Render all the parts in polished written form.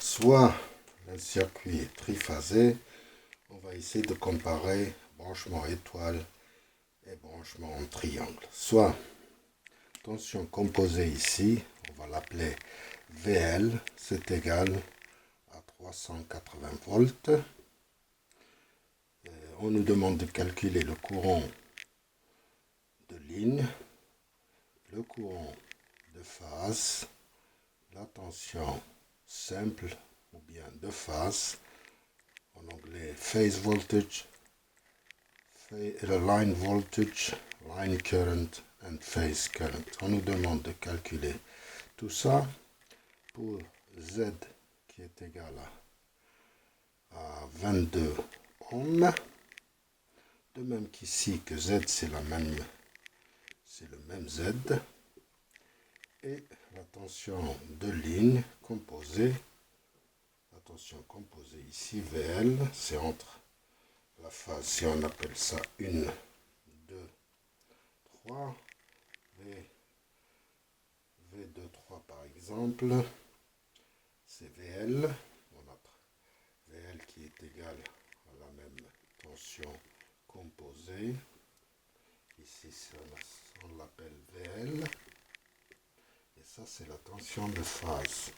soit un circuit triphasé, on va essayer de comparer branchement étoile et branchement en triangle. Soit tension composée ici, on va l'appeler VL, c'est égal à 380 volts. On nous demande de calculer le courant de ligne, le courant de phase, la tension simple ou bien de phase, en anglais phase voltage, line voltage, line current and phase current. On nous demande de calculer tout ça pour Z qui est égal à 22 ohms. De même qu'ici que Z c'est le même Z. Et la tension de ligne composée, la tension composée ici VL, c'est entre la phase, si on appelle ça 1, 2, 3, V2, 3 par exemple, c'est VL, on a VL qui est égal à la même tension composée, ici on l'appelle VL, et ça c'est la tension de phase,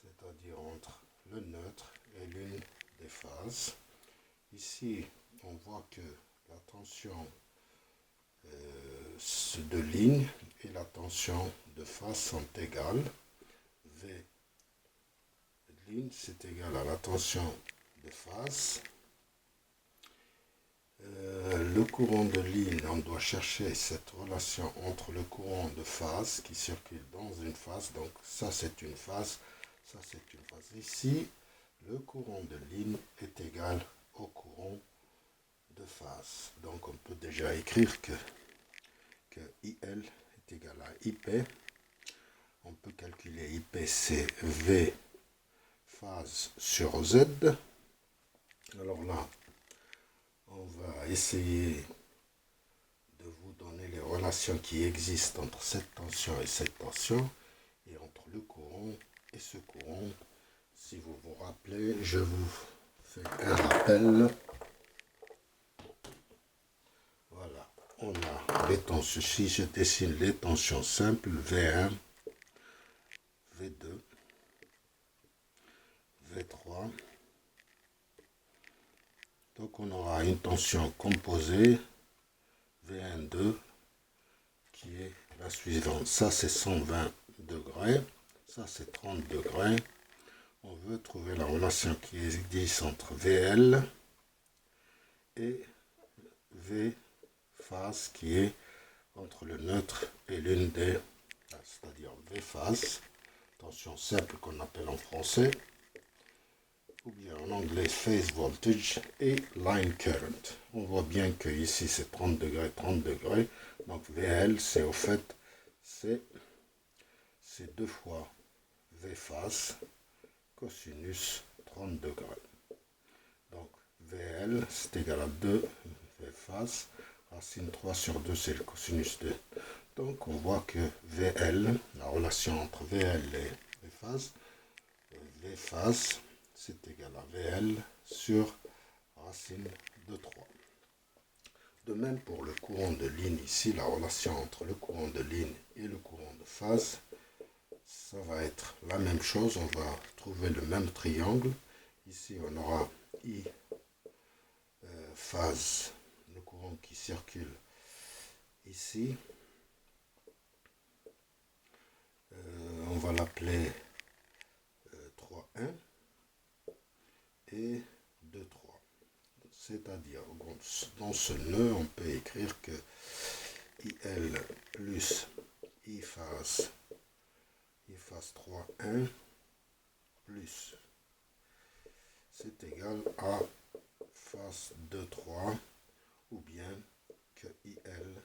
c'est-à-dire entre le neutre et l'une des phases. Ici, on voit que la tension de ligne et la tension de phase sont égales. V de ligne, c'est égal à la tension de phase. Le courant de ligne, on doit chercher cette relation entre le courant de phase qui circule dans une phase. Donc ça, c'est une phase. Ça, c'est une phase. Ici, le courant de ligne est égal au courant de phase. Donc on peut déjà écrire que IL est égal à IP. On peut calculer IP, c'est V phase sur Z. Alors là, on va essayer de vous donner les relations qui existent entre cette tension et cette tension, et entre le courant et ce courant. Si vous vous rappelez, je vous fais un rappel. Voilà, on a les tensions. Si je dessine les tensions simples, V1, V2, V3. Donc on aura une tension composée, V1,2, qui est la suivante. Ça c'est 120 degrés, ça c'est 30 degrés. On veut trouver la relation qui existe entre VL et V phase qui est entre le neutre et l'une des, c'est-à-dire V phase, tension simple qu'on appelle en français, ou bien en anglais phase voltage et line current. On voit bien que ici c'est 30 degrés, 30 degrés. Donc VL, c'est au fait, c'est 2 fois V phase cosinus 30 degrés. Donc VL, c'est égal à 2 V phase. Racine 3 sur 2, c'est le cosinus 2. Donc on voit que VL, la relation entre VL et V phase, c'est égal à VL sur racine de 3. De même pour le courant de ligne ici, la relation entre le courant de ligne et le courant de phase, ça va être la même chose. On va trouver le même triangle. Ici, on aura I phase, le courant qui circule ici. On va l'appeler 3,1 et 2,3. C'est-à-dire, dans ce nœud, on peut écrire que IL plus I phase 3,1 plus, c'est égal à phase 2,3, ou bien que IL,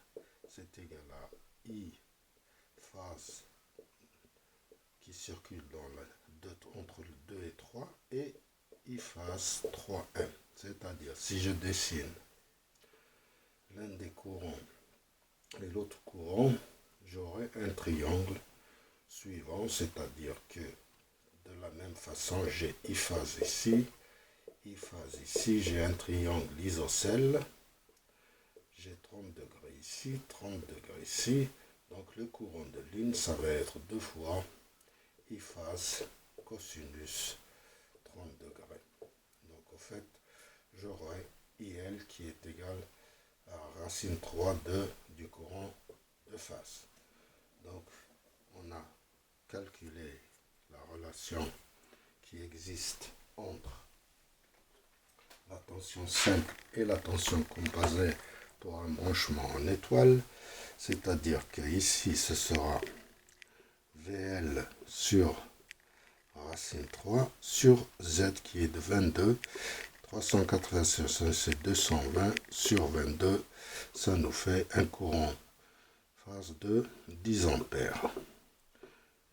c'est égal à I phase qui circule entre le 2 et 3 et I phase 3,1. C'est-à-dire, si je dessine l'un des courants et l'autre courant, j'aurai un triangle suivant, c'est-à-dire que De la même façon, j'ai I phase ici, I phase ici, j'ai un triangle isocèle, j'ai 30 degrés ici, 30 degrés ici, donc le courant de ligne, ça va être 2 fois I phase cosinus 30 degrés. Donc au fait, j'aurai IL qui est égal à racine 3 du courant de phase. Donc on a calculé la relation qui existe entre la tension simple et la tension composée pour un branchement en étoile, c'est-à-dire que ici ce sera VL sur racine 3 sur Z qui est de 22, 380 sur 5 c'est 220 sur 22, ça nous fait un courant phase de 10 ampères.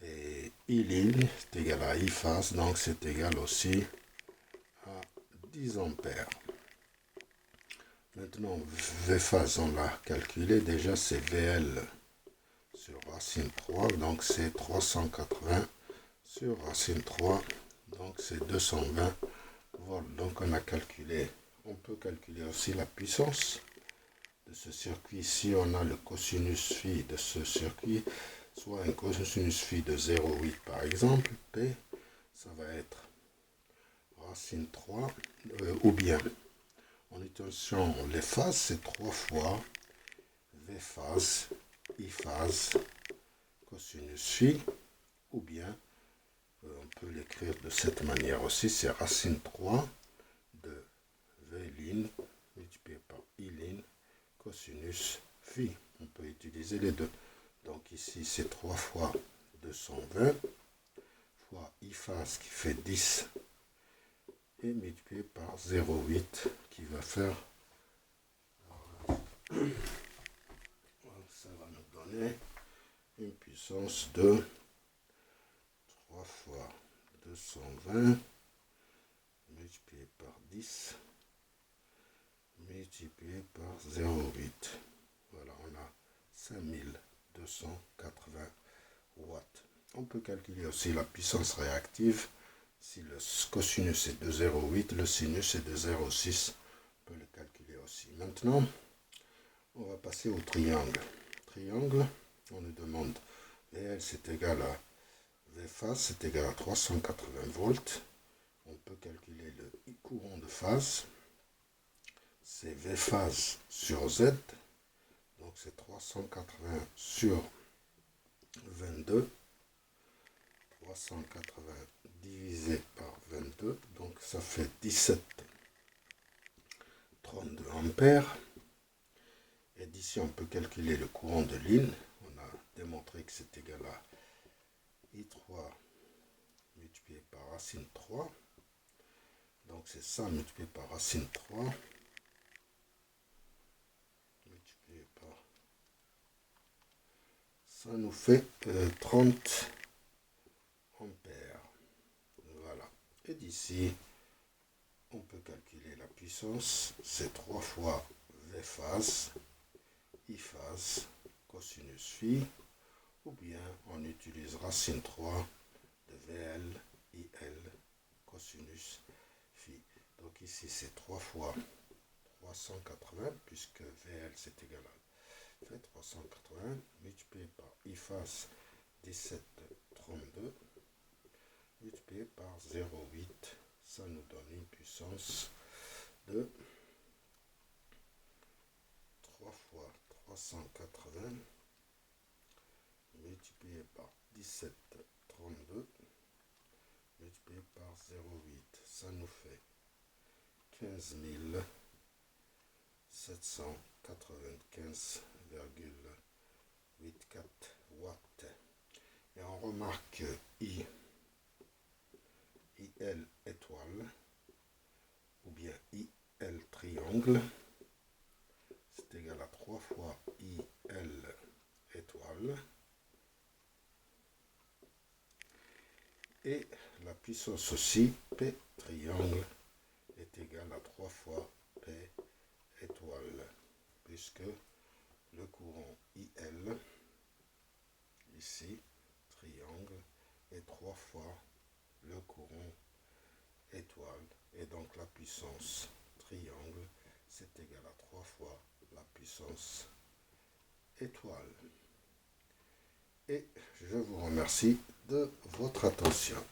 Et I ligne est égal à I phase, donc c'est égal aussi à 10 ampères. Maintenant, V phase, on l'a calculé, déjà c'est VL sur racine 3, donc c'est 380 sur racine 3, donc c'est 220 volts. Donc on a calculé, on peut calculer aussi la puissance de ce circuit. Ici on a le cosinus phi de ce circuit, soit un cosinus phi de 0,8 par exemple, P, ça va être racine 3, ou bien en utilisant les phases, c'est 3 fois V phase, I phase, cosinus phi, ou bien on peut l'écrire de cette manière aussi, c'est racine 3 de V ligne multiplié par I ligne cosinus phi. On peut utiliser les deux. Donc ici c'est 3 fois 220 fois I phase qui fait 10 et multiplié par 0,8 qui va faire, ça va nous donner une puissance de 3 fois 220 multiplié par 10 multiplié par 0,8. Voilà, on a 5280 watts. On peut calculer aussi la puissance réactive. Si le cosinus est de 0,8, le sinus est de 0,6. On peut le calculer aussi. Maintenant, on va passer au triangle. Triangle, on nous demande VL c'est égal à V phase, c'est égal à 380 volts. On peut calculer le courant de phase. C'est V phase sur Z. Donc c'est 380 sur 22. 380 divisé par 22. Donc ça fait 17,32 ampères. Et d'ici on peut calculer le courant de ligne. On a démontré que c'est égal à I3 multiplié par racine 3. Donc c'est ça multiplié par racine 3. Multiplié par... Ça nous fait 30 ampères. Voilà. Et d'ici, on peut calculer la puissance. C'est 3 fois V phase, I phase, cosinus phi. Ou bien on utilise racine 3 de VL, IL, cosinus phi. Donc ici c'est 3 fois 380, puisque VL c'est égal à 380, multiplié par I phase 17,32, multiplié par 0,8, ça nous donne une puissance de 3 fois 380, multiplié par 17,32, multiplié par 0,8, ça nous fait 15 795,84 watts. Et on remarque IL étoile ou bien IL triangle, c'est égal à 3 fois IL étoile. Et la puissance aussi P triangle est égale à 3 fois P étoile, puisque le courant IL, ici, triangle, est 3 fois le courant étoile. Et donc la puissance triangle, c'est égal à 3 fois la puissance étoile. Et je vous remercie de votre attention.